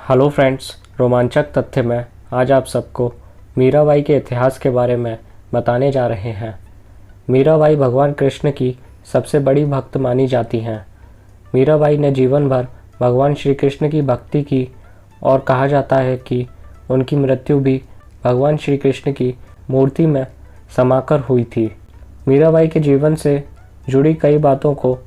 Hello friends, रोमांचक तथ्य में आज आप सबको मीराबाई के इतिहास के बारे में बताने जा रहे हैं। मीराबाई भगवान कृष्ण की सबसे बड़ी भक्त मानी जाती हैं। मीराबाई ने जीवन भर भगवान श्री कृष्ण की भक्ति की और कहा जाता है कि उनकी मृत्यु भी भगवान श्री कृष्ण की मूर्ति में समाकर हुई थी। मीराबाई के जीवन से जुड़ी कई बातों को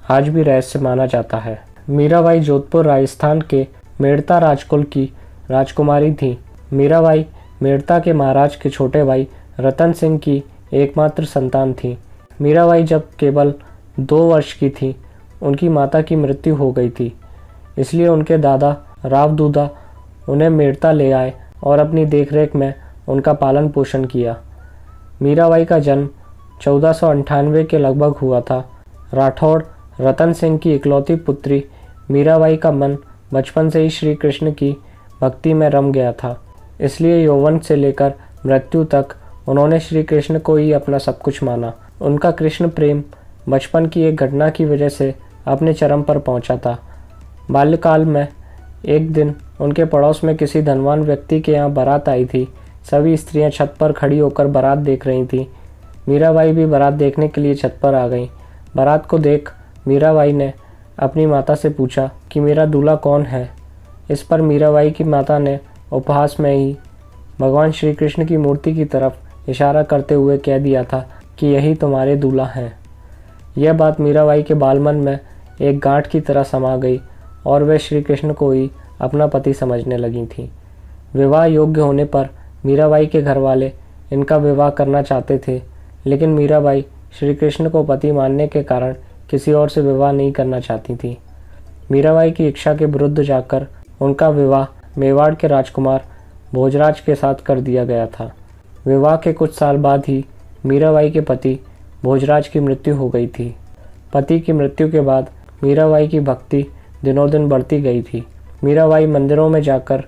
आज भी रहस्य माना जाता है। मीराबाई जोधपुर राजस्थान के मेड़ता राजकुल की राजकुमारी थी। मीराबाई मेड़ता के महाराज के छोटे भाई रतन सिंह की एकमात्र संतान थी। मीराबाई जब केवल 2 वर्ष की थी, उनकी माता की मृत्यु हो गई थी। इसलिए उनके दादा राव दूदा उन्हें मेड़ता ले आए और अपनी देखरेख में उनका पालन पोषण किया। मीराबाई का जन्म 1498 के लगभग हुआ था। राठौड़ रतन सिंह की इकलौती पुत्री मीराबाई का मन बचपन से ही श्री कृष्ण की भक्ति में रम गया था। इसलिए यौवन से लेकर मृत्यु तक उन्होंने श्री कृष्ण को ही अपना सब कुछ माना। उनका कृष्ण प्रेम बचपन की एक घटना की वजह से अपने चरम पर पहुंचा था। बाल्यकाल में एक दिन उनके पड़ोस में किसी धनवान व्यक्ति के यहाँ बारात आई थी। सभी स्त्रियां छत पर खड़ी होकर बारात देख रही थीं। मीराबाई भी बारात देखने के लिए छत पर आ गईं। बारात को देख मीराबाई ने अपनी माता से पूछा कि मेरा दूल्हा कौन है। इस पर मीराबाई की माता ने उपहास में ही भगवान श्री कृष्ण की मूर्ति की तरफ इशारा करते हुए कह दिया था कि यही तुम्हारे दूल्हा हैं। यह बात मीराबाई के बालमन में एक गांठ की तरह समा गई और वे श्री कृष्ण को ही अपना पति समझने लगी थीं। विवाह योग्य होने पर मीराबाई के घर वाले इनका विवाह करना चाहते थे, लेकिन मीराबाई श्री कृष्ण को पति मानने के कारण किसी और से विवाह नहीं करना चाहती थी। मीराबाई की इच्छा के विरुद्ध जाकर उनका विवाह मेवाड़ के राजकुमार भोजराज के साथ कर दिया गया था। विवाह के कुछ साल बाद ही मीराबाई के पति भोजराज की मृत्यु हो गई थी। पति की मृत्यु के बाद मीराबाई की भक्ति दिनों दिन बढ़ती गई थी। मीराबाई मंदिरों में जाकर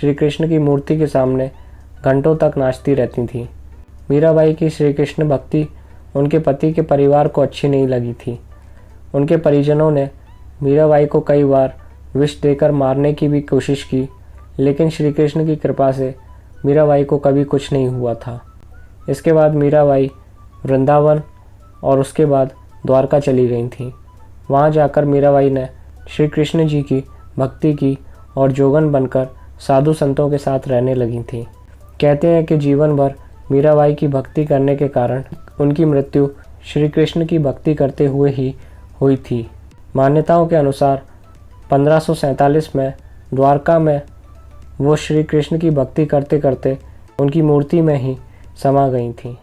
श्री कृष्ण की मूर्ति के सामने घंटों तक नाचती रहती थीं। मीराबाई की श्री कृष्ण भक्ति उनके पति के परिवार को अच्छी नहीं लगी थी। उनके परिजनों ने मीराबाई को कई बार विष देकर मारने की भी कोशिश की, लेकिन श्री कृष्ण की कृपा से मीराबाई को कभी कुछ नहीं हुआ था। इसके बाद मीराबाई वृंदावन और उसके बाद द्वारका चली गई थीं। वहाँ जाकर मीराबाई ने श्री कृष्ण जी की भक्ति की और जोगन बनकर साधु संतों के साथ रहने लगी थीं। कहते हैं कि जीवन भर मीराबाई की भक्ति करने के कारण उनकी मृत्यु श्री कृष्ण की भक्ति करते हुए ही हुई थी। मान्यताओं के अनुसार 1547 में द्वारका में वो श्री कृष्ण की भक्ति करते करते उनकी मूर्ति में ही समा गई थीं।